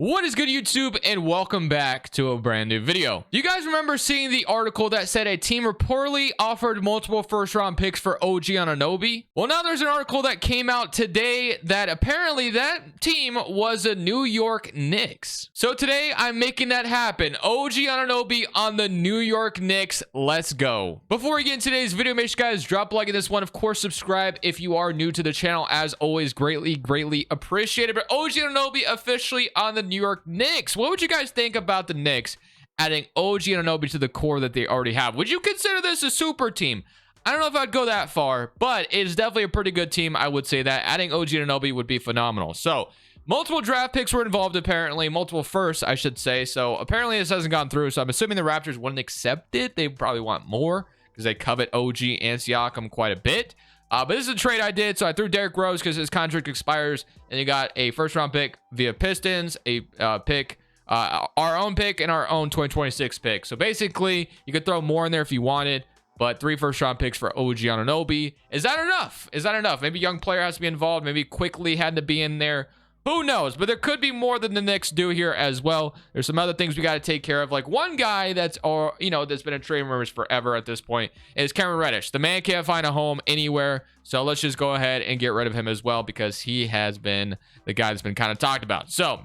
What is good, YouTube, and welcome back to a brand new video. Do you guys remember seeing the article that said a team reportedly offered multiple first-round picks for OG Anunoby? Well, now there's an article that came out today that apparently that team was a New York Knicks. So today I'm making that happen. OG Anunoby on the New York Knicks. Let's go. Before we get into today's video, make sure you guys drop a like on this one. Of course, subscribe if you are new to the channel. As always, greatly appreciated. But OG Anunoby officially on the New York Knicks. What would you guys think about the Knicks adding OG Anunoby to the core that they already have? Would you consider this a super team? I don't know if I'd go that far, but it is definitely a pretty good team. I would say that adding OG Anunoby would be phenomenal. So multiple draft picks were involved, apparently multiple firsts, I should say. So apparently this hasn't gone through. So I'm assuming the Raptors wouldn't accept it. They probably want more because they covet OG and Siakam quite a bit. But this is a trade I did. So I threw Derrick Rose because his contract expires, and you got a first-round pick via Pistons, a pick, our own pick, and our own 2026 pick. So basically, you could throw more in there if you wanted, but 3 first-round picks for OG Anunoby. Is that enough? Is that enough? Maybe young player has to be involved. Maybe quickly had to be in there. Who knows? But there could be more than the Knicks do here as well. There's some other things we got to take care of. Like one guy that's, that's been in trade rumors forever at this point is Cameron Reddish. The man can't find a home anywhere. So let's just go ahead and get rid of him as well because he has been the guy that's been kind of talked about. So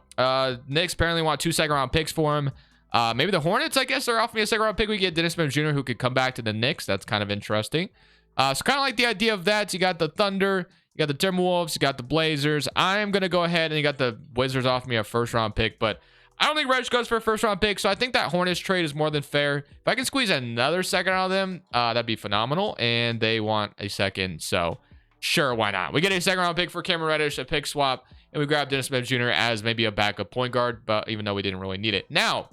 Knicks apparently want 2 second-round picks for him. Maybe the Hornets, I guess, are offering me a second-round pick. We get Dennis Smith Jr., who could come back to the Knicks. That's kind of interesting. So kind of like the idea of that. You got the Thunder. You got the Timberwolves, you got the Blazers. I'm going to go ahead and you got the Wizards off me a first-round pick, but I don't think Reddish goes for a first-round pick, so I think that Hornets trade is more than fair. If I can squeeze another second out of them, that'd be phenomenal, and they want a second, so sure, why not? We get a second-round pick for Cameron Reddish, a pick swap, and we grab Dennis Smith Jr. as maybe a backup point guard, but even though we didn't really need it. Now,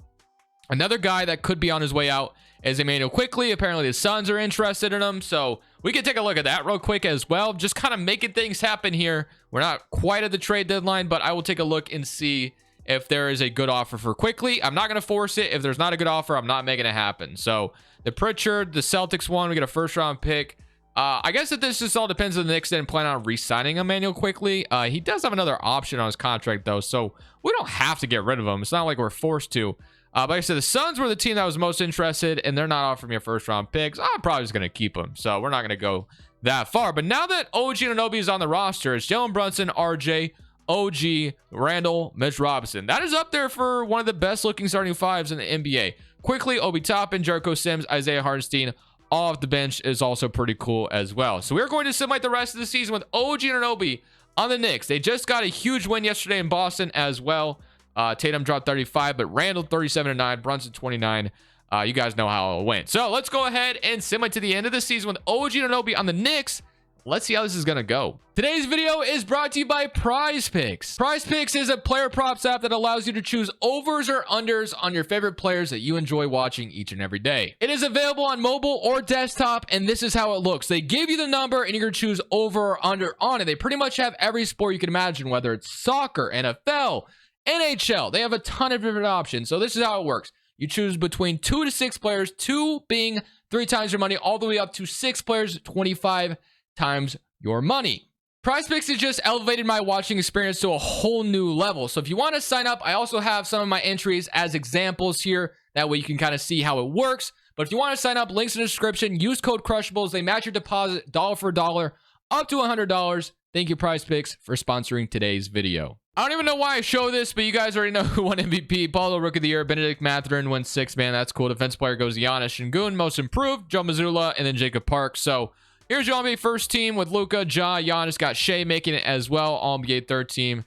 another guy that could be on his way out is Emmanuel Quickly. Apparently, the Suns are interested in him, so we can take a look at that real quick as well. Just kind of making things happen here. We're not quite at the trade deadline, but I will take a look and see if there is a good offer for Quickly. I'm not going to force it. If there's not a good offer, I'm not making it happen. So the Pritchard, the Celtics one, we get a first-round pick. I guess that this just all depends on the Knicks didn't plan on re-signing Emmanuel Quickly. He does have another option on his contract, though, so we don't have to get rid of him. It's not like we're forced to. Like I said, the Suns were the team that was most interested, and they're not offering me a first-round pick. So I'm probably just going to keep him. So we're not going to go that far. But now that OG Anunoby is on the roster, it's Jalen Brunson, RJ, OG, Randall, Mitch Robinson. That is up there for one of the best-looking starting fives in the NBA. Quickly, Obi Toppin, Jericho Sims, Isaiah Hartenstein off the bench is also pretty cool as well. So we're going to simulate the rest of the season with OG Anunoby on the Knicks. They just got a huge win yesterday in Boston as well. Tatum dropped 35, but Randall 37-9, Brunson 29. You guys know how it went. So let's go ahead and simulate to the end of the season with OG Anunoby on the Knicks. Let's see how this is going to go. Today's video is brought to you by Prize Picks. Prize Picks is a player props app that allows you to choose overs or unders on your favorite players that you enjoy watching each and every day. It is available on mobile or desktop, and this is how it looks. They give you the number, and you're going to choose over or under on it. They pretty much have every sport you can imagine, whether it's soccer, NFL, NHL. They have a ton of different options. So this is how it works. You choose between 2 to 6 players, 2 being 3 times your money, all the way up to 6 players, 25 times your money. PrizePicks has just elevated my watching experience to a whole new level. So if you want to sign up, I also have some of my entries as examples here. That way you can kind of see how it works. But if you want to sign up, links in the description. Use code Crushables. They match your deposit dollar for dollar up to $100. Thank you, PrizePicks, for sponsoring today's video. I don't even know why I show this, but you guys already know who won MVP. Paulo, Rookie of the Year. Benedict Mathurin wins 6th man. That's cool. Defense player goes Giannis Şengün. Most improved, Joe Mazzulla, and then Jacob Park. So here's your NBA first team with Luka, Ja, Giannis. Got Shea making it as well. All-NBA third team.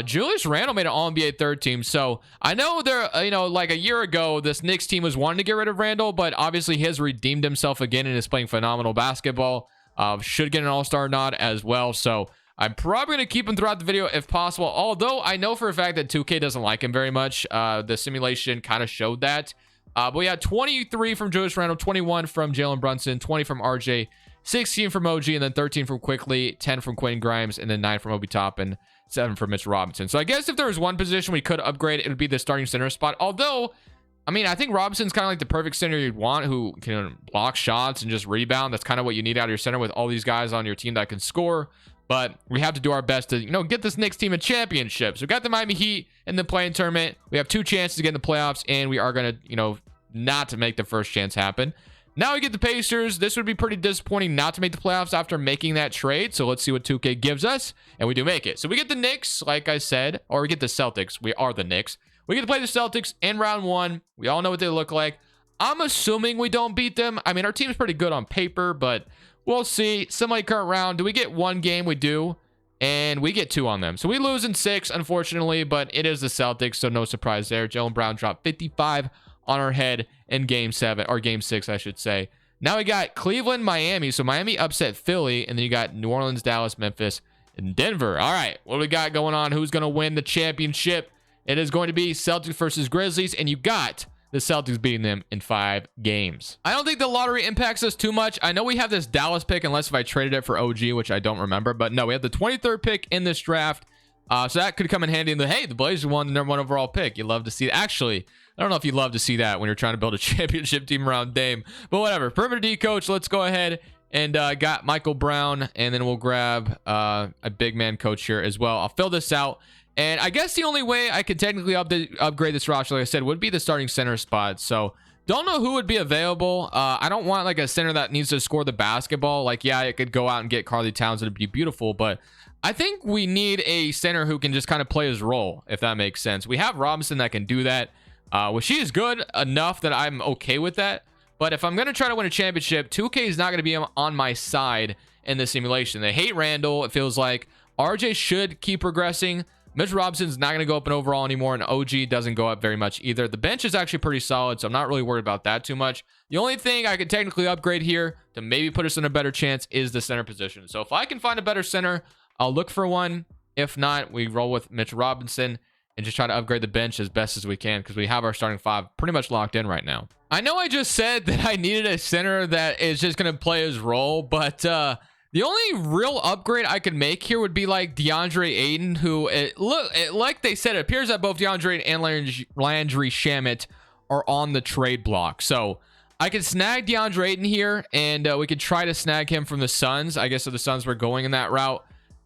Julius Randle made an All-NBA third team. So I know there, like a year ago, this Knicks team was wanting to get rid of Randle, but obviously he has redeemed himself again and is playing phenomenal basketball. Should get an All-Star nod as well. So I'm probably going to keep him throughout the video if possible, although I know for a fact that 2K doesn't like him very much. The simulation kind of showed that. But we had 23 from Julius Randle, 21 from Jalen Brunson, 20 from RJ, 16 from OG, and then 13 from Quickly, 10 from Quentin Grimes, and then 9 from Obi Toppin, 7 from Mitch Robinson. So I guess if there was one position we could upgrade, it would be the starting center spot. Although, I mean, I think Robinson's kind of like the perfect center you'd want, who can block shots and just rebound. That's kind of what you need out of your center with all these guys on your team that can score. but we have to do our best to, you know, get this Knicks team a championship. So we got the Miami Heat in the play-in tournament. We have 2 chances to get in the playoffs, and we are going to, you know, not to make the first chance happen. Now we get the Pacers. This would be pretty disappointing not to make the playoffs after making that trade. So let's see what 2K gives us, and we do make it. So we get the Knicks, like I said, or we get the Celtics. We are the Knicks. We get to play the Celtics in round 1. We all know what they look like. I'm assuming we don't beat them. I mean, our team's pretty good on paper, but we'll see. Semi-current round. Do we get 1 game? We do. And we get 2 on them. So we lose in 6, unfortunately, but it is the Celtics, so no surprise there. Jaylen Brown dropped 55 on our head in game 7, or game 6, I should say. Now we got Cleveland, Miami. So Miami upset Philly, and then you got New Orleans, Dallas, Memphis, and Denver. All right, what do we got going on? Who's going to win the championship? It is going to be Celtics versus Grizzlies, and you got the Celtics beating them in 5 games. I don't think the lottery impacts us too much. I know we have this Dallas pick, unless if I traded it for OG, which I don't remember. But no, we have the 23rd pick in this draft. So that could come in handy in the, hey, the Blazers won the #1 overall pick. You love to see that. Actually, I don't know if you love to see that when you're trying to build a championship team around Dame. But whatever. Perimeter D coach, let's go ahead and got Michael Brown. And then we'll grab a big man coach here as well. I'll fill this out. And I guess the only way I could technically upgrade this roster, like I said, would be the starting center spot. So don't know who would be available. I don't want like a center that needs to score the basketball. Like, yeah, it could go out and get Karl Towns. It'd be beautiful. But I think we need a center who can just kind of play his role, if that makes sense. We have Robinson that can do that. Well, she is good enough that I'm okay with that. But if I'm going to try to win a championship, 2K is not going to be on my side in the simulation. They hate Randall. It feels like RJ should keep progressing. Mitch Robinson's not going to go up in overall anymore, and OG doesn't go up very much either. The bench is actually pretty solid, so I'm not really worried about that too much. The only thing I could technically upgrade here to maybe put us in a better chance is the center position. So if I can find a better center, I'll look for one. If not, we roll with Mitch Robinson and just try to upgrade the bench as best as we can, because we have our starting 5 pretty much locked in right now. I know I just said that I needed a center that is just going to play his role, but the only real upgrade I could make here would be like DeAndre Ayton, who, like they said, it appears that both DeAndre and Landry Shamet are on the trade block. So I could snag DeAndre Ayton here, and we could try to snag him from the Suns. I guess if the Suns were going in that route.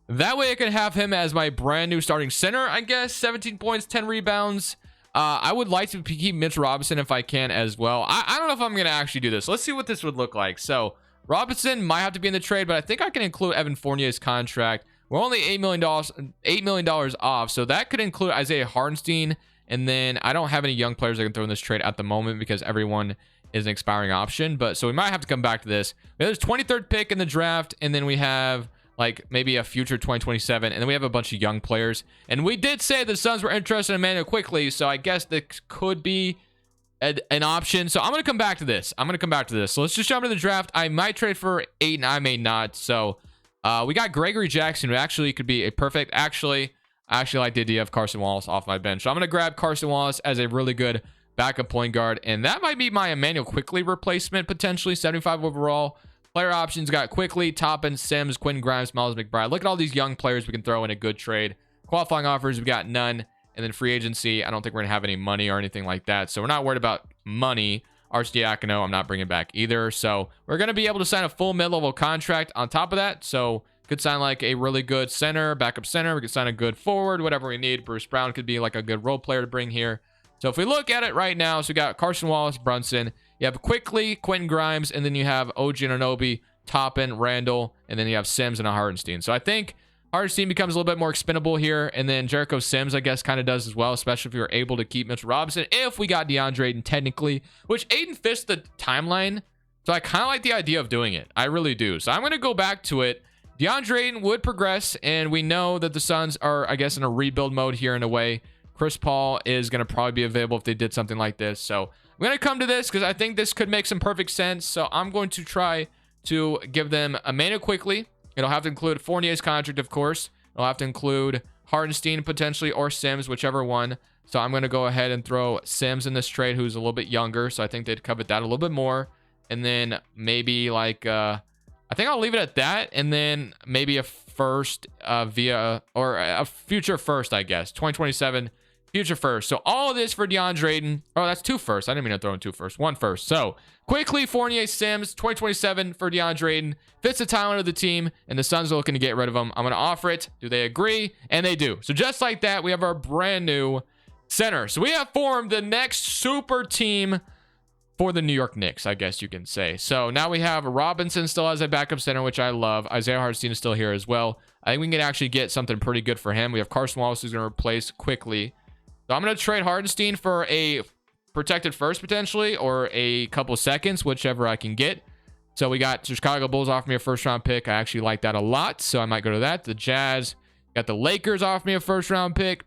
That way I could have him as my brand new starting center, I guess. 17 points, 10 rebounds. I would like to keep Mitch Robinson if I can as well. I don't know if I'm going to actually do this. Let's see what this would look like. So Robinson might have to be in the trade, but I think I can include Evan Fournier's contract. We're only $8 million off, so that could include Isaiah Hartenstein. And then I don't have any young players I can throw in this trade at the moment because everyone is an expiring option. But so we might have to come back to this. There's 23rd pick in the draft, and then we have like maybe a future 2027, and then we have a bunch of young players. And we did say the Suns were interested in Emmanuel quickly, so I guess that could be an option. So I'm going to come back to this. So let's just jump into the draft. I might trade for Ayton, I may not. So we got Gregory Jackson, who actually could be a perfect. I actually like the idea of Carson Wallace off my bench. So I'm going to grab Carson Wallace as a really good backup point guard, and that might be my Emmanuel Quickly replacement, potentially. 75 overall. Player options got Quickly, Toppin, Sims, Quinn Grimes, Miles McBride. Look at all these young players we can throw in a good trade. Qualifying offers, we got none. And then free agency, I don't think we're going to have any money or anything like that. So we're not worried about money. Arcidiacono, I'm not bringing back either. So we're going to be able to sign a full mid-level contract on top of that. So could sign like a really good center, backup center. We could sign a good forward, whatever we need. Bruce Brown could be like a good role player to bring here. So if we look at it right now, so we got Carson Wallace, Brunson. You have Quickly, Quentin Grimes, and then you have OG Anunoby, Toppin, Randall, and then you have Sims and a Hartenstein. So I think Hartenstein becomes a little bit more expendable here, and then Jericho Sims, I guess, kind of does as well, especially if you're able to keep Mitchell Robinson. If we got DeAndre Ayton technically, which Ayton fits the timeline, so I kind of like the idea of doing it. I really do. So I'm going to go back to it. DeAndre Ayton would progress, and we know that the Suns are, I guess, in a rebuild mode here in a way. Chris Paul is going to probably be available if they did something like this. So I'm going to come to this because I think this could make some perfect sense. So I'm going to try to give them Emmanuel Quickly. It'll have to include Fournier's contract, of course. It'll have to include Hartenstein potentially, or Sims, whichever one. So I'm going to go ahead and throw Sims in this trade, who's a little bit younger. So I think they'd covet that a little bit more. And then maybe like, I think I'll leave it at that. And then maybe a first or a future first, I guess. 2027 future first. So all of this for DeAndre Ayton. Oh, that's 2 firsts. I didn't mean to throw in 2 firsts. 1 first. So quickly, Fournier Sims, 2027 for DeAndre Ayton. Fits the talent of the team, and the Suns are looking to get rid of him. I'm going to offer it. Do they agree? And they do. So just like that, we have our brand new center. So we have formed the next super team for the New York Knicks, I guess you can say. So now we have Robinson still as a backup center, which I love. Isaiah Hartenstein is still here as well. I think we can actually get something pretty good for him. We have Carson Wallace who's going to replace quickly. So I'm going to trade Hartenstein for a protected first potentially, or a couple seconds, whichever I can get. So we got the Chicago Bulls offer me a first round pick. I actually like that a lot, so I might go to that. The Jazz got the Lakers offer me a first round pick.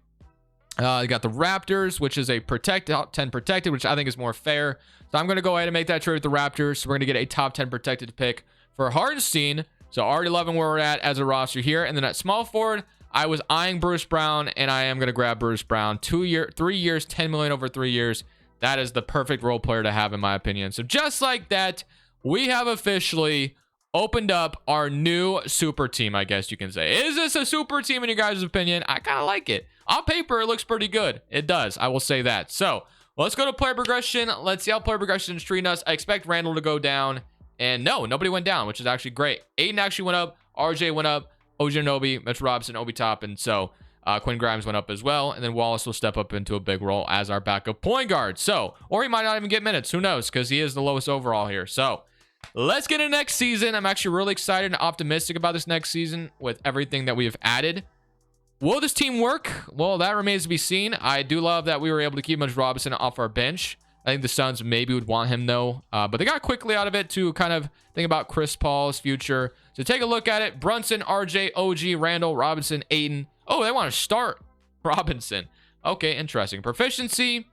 You got the Raptors, which is a top 10 protected, which I think is more fair. So I'm going to go ahead and make that trade with the Raptors. So we're going to get a top 10 protected pick for Hartenstein. So already loving where we're at as a roster here. And then at small forward, I was eyeing Bruce Brown, and I am going to grab Bruce Brown. 3 years, $10 million over 3 years. That is the perfect role player to have, in my opinion. So just like that, we have officially opened up our new super team, I guess you can say. Is this a super team in your guys' opinion? I kind of like it. On paper, it looks pretty good. It does. I will say that. So let's go to player progression. Let's see how player progression is treating us. I expect Randall to go down. And no, nobody went down, which is actually great. Aiden actually went up. RJ went up. OG Anunoby, Mitch Robinson, Obi Toppin. So Quinn Grimes went up as well. And then Wallace will step up into a big role as our backup point guard. So, or he might not even get minutes. Who knows? Because he is the lowest overall here. So let's get into next season. I'm actually really excited and optimistic about this next season with everything that we have added. Will this team work? Well, that remains to be seen. I do love that we were able to keep Mitch Robinson off our bench. I think the Suns maybe would want him though. But they got quickly out of it to kind of think about Chris Paul's future. So take a look at it. Brunson, RJ, OG, Randall, Robinson, Ayton. Oh, they want to start Robinson. Okay, interesting. Proficiency.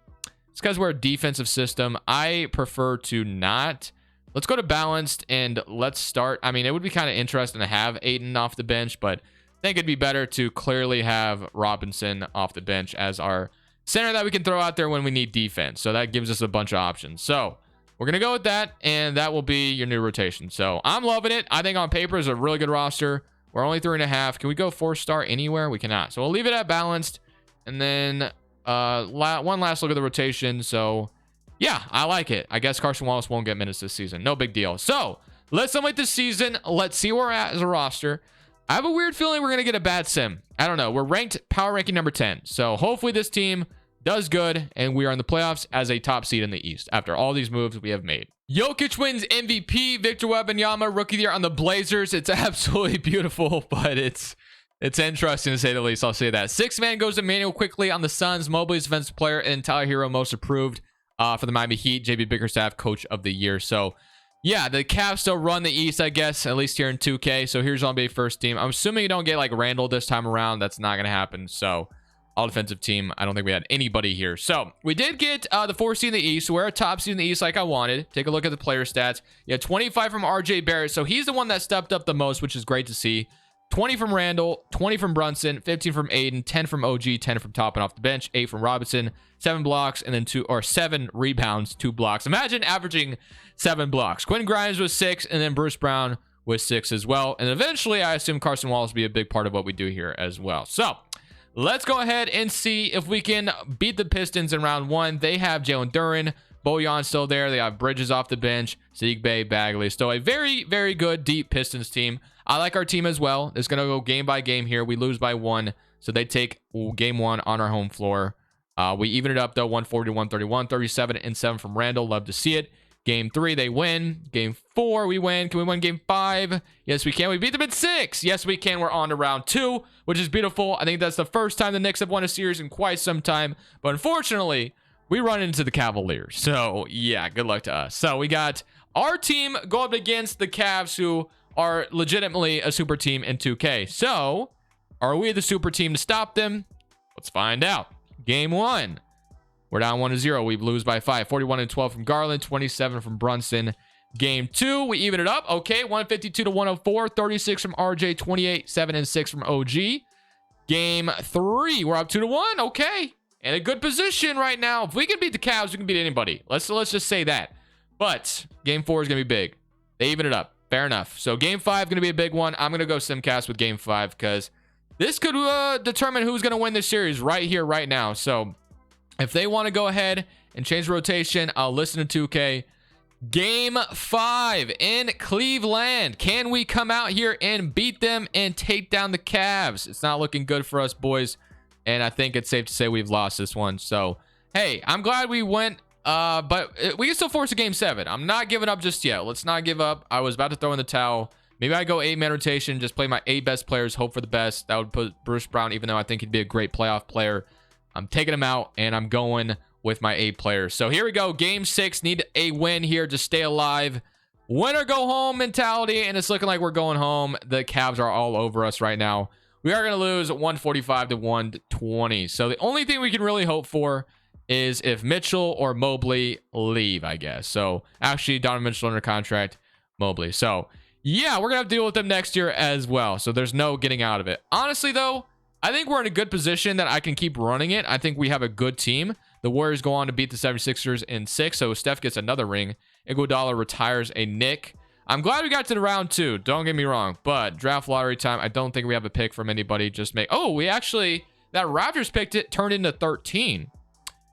It's because we're a defensive system. I prefer to not. Let's go to balanced and let's start. I mean, it would be kind of interesting to have Ayton off the bench, but I think it'd be better to clearly have Robinson off the bench as our center that we can throw out there when we need defense. So that gives us a bunch of options. So we're going to go with that, and that will be your new rotation. So I'm loving it. I think on paper is a really good roster. We're only 3.5. Can we go 4-star anywhere? We cannot. So we'll leave it at balanced. And then one last look at the rotation. So yeah, I like it. I guess Carson Wallace won't get minutes this season. No big deal. So let's summate this season. Let's see where we're at as a roster. I have a weird feeling we're going to get a bad sim. I don't know. We're ranked power ranking number 10. So hopefully this team does good and we are in the playoffs as a top seed in the East after all these moves we have made. Jokic wins MVP. Victor Wembanyama, rookie of the year on the Blazers. It's absolutely beautiful, but it's interesting to say the least. I'll say that. Sixth man goes to Manuel quickly on the Suns. Mobley's defensive player and Tyler Hero most approved for the Miami Heat. JB Bickerstaff, coach of the year. So yeah, the Cavs still run the East, I guess, at least here in 2K. So here's NBA first team. I'm assuming you don't get like Randall this time around. That's not going to happen. So all defensive team. I don't think we had anybody here. So we did get the 4 seed in the East. So we're a top seed in the East like I wanted. Take a look at the player stats. Yeah, 25 from RJ Barrett. So he's the one that stepped up the most, which is great to see. 20 from Randall, 20 from Brunson, 15 from Aiden, 10 from OG, 10 from Toppin off the bench, 8 from Robinson, 7 blocks, and then 7 rebounds, 2 blocks. Imagine averaging 7 blocks. Quinn Grimes was 6, and then Bruce Brown was 6 as well. And eventually, I assume Carson Wallace will be a big part of what we do here as well. So let's go ahead and see if we can beat the Pistons in round 1. They have Jalen Duren, Bojan still there. They have Bridges off the bench, Sadiq Bey, Bagley. So a very, very good, deep Pistons team. I like our team as well. It's going to go game by game here. We lose by 1. So they take game 1 on our home floor. We even it up, though, 140-131, 37 and 7 from Randall. Love to see it. Game 3, they win. Game 4, we win. Can we win game 5? Yes, we can. We beat them in 6. Yes, we can. We're on to round 2, which is beautiful. I think that's the first time the Knicks have won a series in quite some time. But unfortunately, we run into the Cavaliers. So, yeah, good luck to us. So, we got our team go up against the Cavs, who are legitimately a super team in 2K. So, are we the super team to stop them? Let's find out. Game 1. We're down 1-0. We lose by 5. 41-12 from Garland. 27 from Brunson. Game 2. We even it up. Okay. 152-104. 36 from RJ. 28. 7 and 6 from OG. Game 3. We're up 2-1. Okay. In a good position right now. If we can beat the Cavs, we can beat anybody. Let's just say that. But game 4 is going to be big. They even it up. Fair enough. So game 5 going to be a big one. I'm going to go Simcast with game 5 because this could determine who's going to win this series right here, right now. So If they want to go ahead and change the rotation, I'll listen to 2K. Game 5 in Cleveland. Can we come out here and beat them and take down the Cavs? It's not looking good for us, boys. And I think it's safe to say we've lost this one. So, hey, I'm glad we went. But we can still force a game 7. I'm not giving up just yet. Let's not give up. I was about to throw in the towel. Maybe I go 8-man rotation, just play my 8 best players, hope for the best. That would put Bruce Brown, even though I think he'd be a great playoff player. I'm taking him out, and I'm going with my 8 players. So here we go. Game 6. Need a win here to stay alive. Win or go home mentality, and it's looking like we're going home. The Cavs are all over us right now. We are going to lose 145 to 120. So the only thing we can really hope for is if Mitchell or Mobley leave, I guess. So actually, Donovan Mitchell under contract, Mobley. So yeah, we're going to have to deal with them next year as well. So there's no getting out of it. Honestly, though, I think we're in a good position that I can keep running it. I think we have a good team. The Warriors go on to beat the 76ers in 6. So Steph gets another ring. Iguodala retires a Knick. I'm glad we got to the round 2. Don't get me wrong. But draft lottery time, I don't think we have a pick from anybody. Just make... Oh, we actually... That Raptors picked it, turned into 13.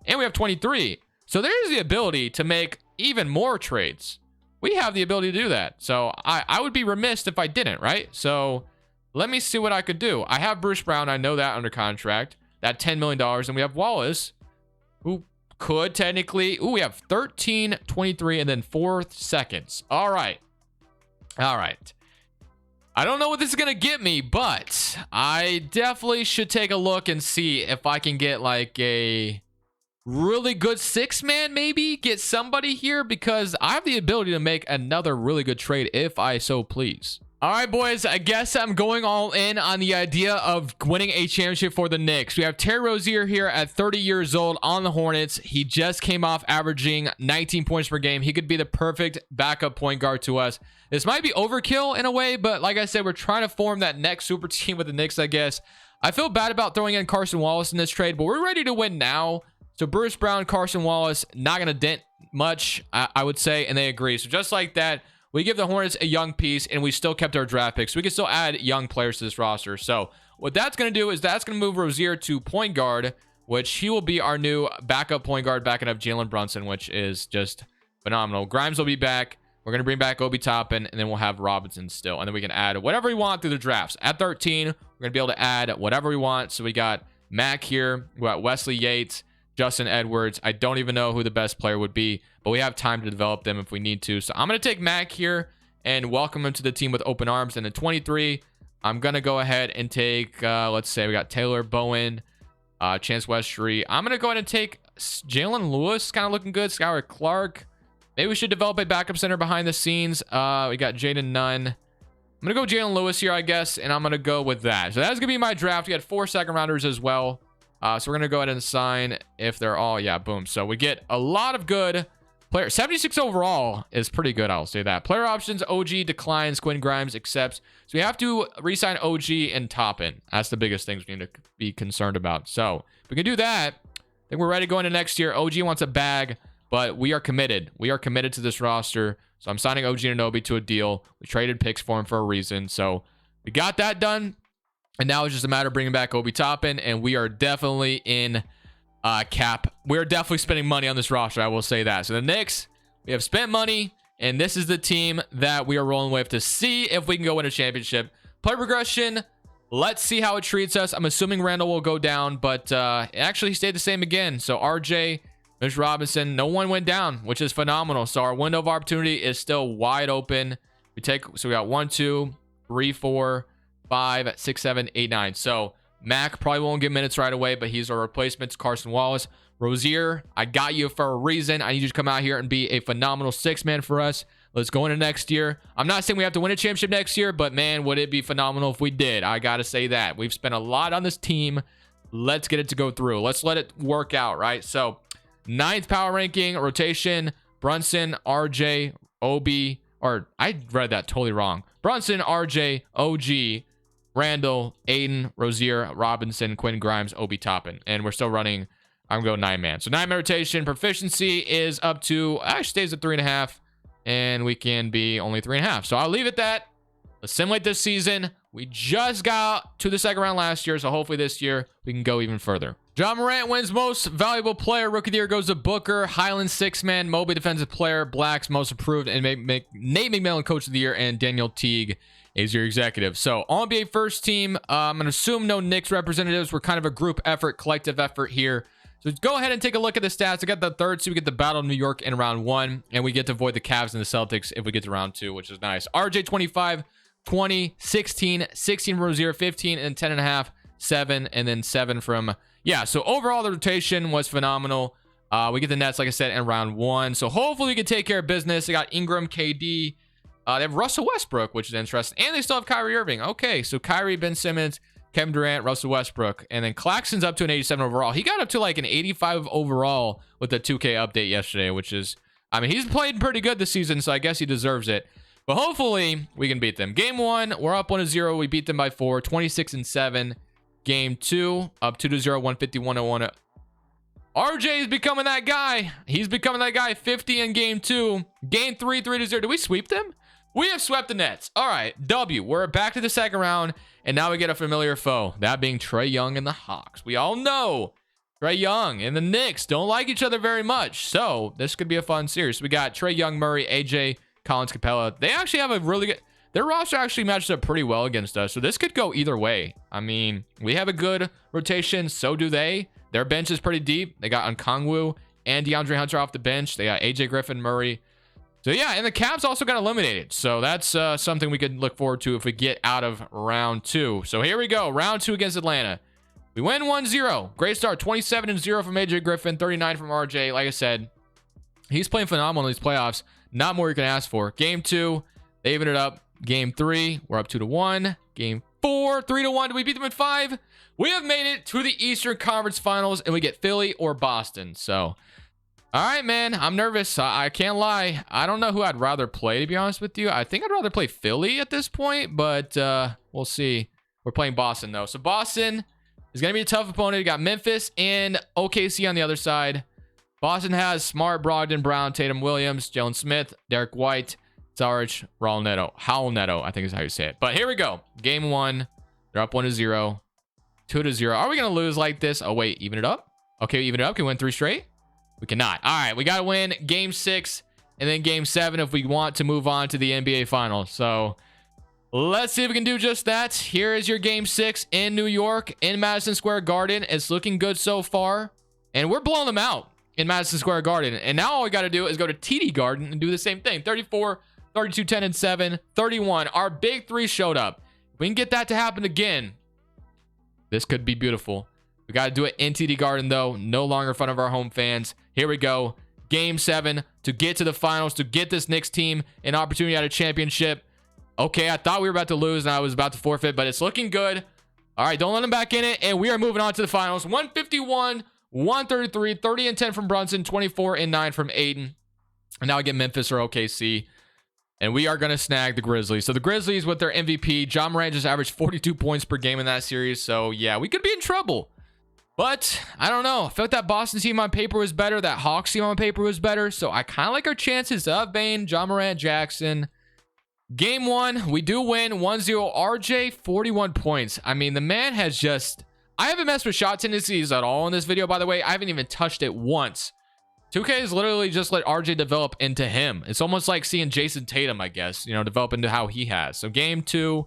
And we have 23. So there's the ability to make even more trades. We have the ability to do that. So I would be remiss if I didn't, right? So let me see what I could do. I have Bruce Brown. I know that under contract. That $10 million. And we have Wallace, who could technically... Ooh, we have 13, 23, and then 4 seconds. All right. All right. I don't know what this is going to get me, but I definitely should take a look and see if I can get like a really good 6-man, maybe get somebody here, because I have the ability to make another really good trade if I so please. All right, boys, I guess I'm going all in on the idea of winning a championship for the Knicks. We have Terry Rozier here at 30 years old on the Hornets. He just came off averaging 19 points per game. He could be the perfect backup point guard to us. This might be overkill in a way, but like I said, we're trying to form that next super team with the Knicks, I guess. I feel bad about throwing in Carson Wallace in this trade, but we're ready to win now. So Bruce Brown, Carson Wallace, not going to dent much, I would say, and they agree. So just like that, we give the Hornets a young piece, and we still kept our draft picks. So we can still add young players to this roster. So what that's going to do is that's going to move Rozier to point guard, which he will be our new backup point guard, backing up Jalen Brunson, which is just phenomenal. Grimes will be back. We're going to bring back Obi Toppin, and then we'll have Robinson still. And then we can add whatever we want through the drafts. At 13, we're going to be able to add whatever we want. So we got Mac here. We got Wesley Yates, Justin Edwards. I don't even know who the best player would be, but we have time to develop them if we need to. So I'm going to take Mac here and welcome him to the team with open arms. And at 23, I'm going to go ahead and take, let's say we got Taylor Bowen, Chance Westry. I'm going to go ahead and take Jalen Lewis, kind of looking good. Skylar Clark. Maybe we should develop a backup center behind the scenes. We got Jaden Nunn. I'm going to go Jalen Lewis here, I guess, and I'm going to go with that. So that's going to be my draft. We had 4 second rounders as well. So we're going to go ahead and sign if they're all, yeah, boom. So we get a lot of good players. 76 overall is pretty good, I'll say that. Player options, OG declines, Quinn Grimes accepts. So we have to re-sign OG and Toppin. That's the biggest things we need to be concerned about. So if we can do that, I think we're ready to go into next year. OG wants a bag, but we are committed. We are committed to this roster. So I'm signing OG Anunoby to a deal. We traded picks for him for a reason. So we got that done. And now it's just a matter of bringing back Obi Toppin, and we are definitely in cap. We're definitely spending money on this roster, I will say that. So the Knicks, we have spent money, and this is the team that we are rolling with to see if we can go win a championship. Play progression, let's see how it treats us. I'm assuming Randall will go down, but it actually stayed the same again. So RJ, Mitch Robinson, no one went down, which is phenomenal. So our window of opportunity is still wide open. So we got 1, 2, 3, 4, 5, 6, 7, 8, 9. So Mac probably won't get minutes right away, but he's our replacement to Carson Wallace. Rozier, I got you for a reason. I need you to come out here and be a phenomenal 6-man for us. Let's go into next year. I'm not saying we have to win a championship next year, but man, would it be phenomenal if we did. I got to say that. We've spent a lot on this team. Let's get it to go through. Let's let it work out, right? So 9th power ranking, rotation, Brunson, RJ, Obi, or I read that totally wrong. Brunson, RJ, OG, Randall, Aiden, Rozier, Robinson, Quinn Grimes, Obi Toppin. And we're still running, I'm going 9-man. So 9-man rotation. Proficiency is up to, actually stays at 3.5. And we can be only 3.5. So I'll leave it at that. Let's simulate this season. We just got to the second round last year. So hopefully this year we can go even further. John Morant wins most valuable player. Rookie of the year goes to Booker. Highland 6-man. Mobley defensive player. Blacks most improved. And Nate McMillan coach of the year. And Daniel Teague is your executive. So All NBA first team. I'm going to assume no Knicks representatives. We're kind of a group effort, collective effort here. So go ahead and take a look at the stats. I got the third, so we get the Battle of New York in round 1. And we get to avoid the Cavs and the Celtics if we get to round 2, which is nice. RJ 25, 20, 16, 16 from Rozier, 15, and 10.5, 7, and then 7 from... Yeah, so overall, the rotation was phenomenal. We get the Nets, like I said, in round 1. So hopefully we can take care of business. They got Ingram, KD. They have Russell Westbrook, which is interesting. And they still have Kyrie Irving. Okay, so Kyrie, Ben Simmons, Kevin Durant, Russell Westbrook. And then Claxton's up to an 87 overall. He got up to like an 85 overall with the 2K update yesterday, which is... I mean, he's played pretty good this season, so I guess he deserves it. But hopefully we can beat them. Game 1, we're up 1-0. We beat them by 4, 26-7. Game 2, up 2-0, 151-1. RJ is becoming that guy. He's becoming that guy. 50 in game 2. Game 3, 3-0. Did we sweep them? We have swept the Nets. All right, W. We're back to the second round, and now we get a familiar foe. That being Trae Young and the Hawks. We all know Trae Young and the Knicks don't like each other very much, so this could be a fun series. We got Trae Young, Murray, AJ, Collins, Capella. They actually have a really good... Their roster actually matched up pretty well against us, so this could go either way. I mean, we have a good rotation, so do they. Their bench is pretty deep. They got Okongwu and DeAndre Hunter off the bench. They got AJ Griffin, Murray. So yeah, and the Cavs also got eliminated. So that's something we could look forward to if we get out of round 2. So here we go, round 2 against Atlanta. We win 1-0. Great start, 27-0 from AJ Griffin, 39 from RJ. Like I said, he's playing phenomenal in these playoffs. Not more you can ask for. Game 2, they even it up. Game 3, we're up 2-1. Game 4, 3-1. Do we beat them in 5? We have made it to the Eastern Conference Finals, and we get Philly or Boston. So, all right, man. I'm nervous. I can't lie. I don't know who I'd rather play, to be honest with you. I think I'd rather play Philly at this point, but we'll see. We're playing Boston, though. So, Boston is going to be a tough opponent. You got Memphis and OKC on the other side. Boston has Smart, Brogdon, Brown, Tatum, Williams, Jalen Smith, Derek White, Sarge, Raul Neto. Howell Neto, I think is how you say it. But here we go. Game 1. They're up 1-0. 2-0. Are we going to lose like this? Oh, wait. Even it up? Okay, even it up. Can we win 3 straight? We cannot. All right. We got to win game 6 and then game 7 if we want to move on to the NBA Finals. So let's see if we can do just that. Here is your game 6 in New York in Madison Square Garden. It's looking good so far. And we're blowing them out in Madison Square Garden. And now all we got to do is go to TD Garden and do the same thing. 34, 32, 10, and 7, 31. Our big 3 showed up. If we can get that to happen again, this could be beautiful. We got to do it in TD Garden, though. No longer in front of our home fans. Here we go. Game 7 to get to the finals, to get this Knicks team an opportunity at a championship. Okay, I thought we were about to lose and I was about to forfeit, but it's looking good. All right, don't let them back in it. And we are moving on to the finals. 151, 133, 30 and 10 from Brunson, 24 and 9 from Aiden. And now I get Memphis or OKC. And we are going to snag the Grizzlies. So the Grizzlies with their MVP, John Morant just averaged 42 points per game in that series. So yeah, we could be in trouble. But I don't know. I felt that Boston team on paper was better. That Hawks team on paper was better. So I kind of like our chances of Bane, John Morant, Jackson. Game 1, we do win 1-0. RJ, 41 points. I mean, the man has just... I haven't messed with shot tendencies at all in this video, by the way. I haven't even touched it once. 2K has literally just let RJ develop into him. It's almost like seeing Jason Tatum, I guess, you know, develop into how he has. So game 2,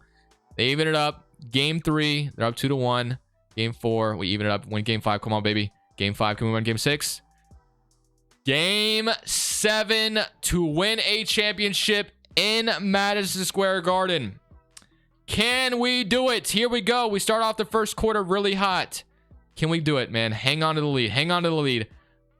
they even it up. Game 3, they're up 2-1. Game 4, we even it up. Win game 5. Come on, baby. Game 5, can we win game 6? Game 7 to win a championship in Madison Square Garden. Can we do it? Here we go. We start off the first quarter really hot. Can we do it, man? Hang on to the lead. Hang on to the lead.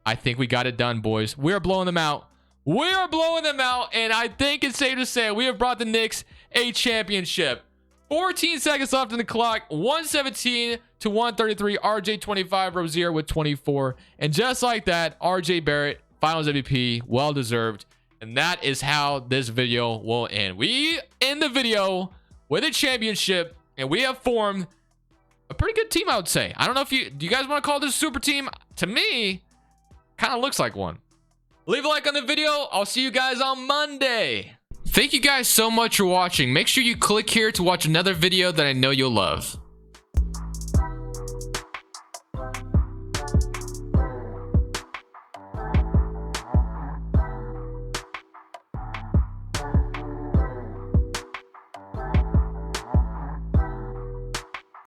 I think we got it done, boys. We are blowing them out. We are blowing them out, and I think it's safe to say we have brought the Knicks a championship. 14 seconds left on the clock. 117 to 133. RJ 25, Rozier with 24. And just like that, RJ Barrett, Finals MVP, well deserved. And that is how this video will end. We end the video with a championship, and we have formed a pretty good team, I would say. I don't know if do you guys want to call this a super team? To me, kind of looks like one. Leave a like on the video. I'll see you guys on Monday. Thank you guys so much for watching. Make sure you click here to watch another video that I know you'll love.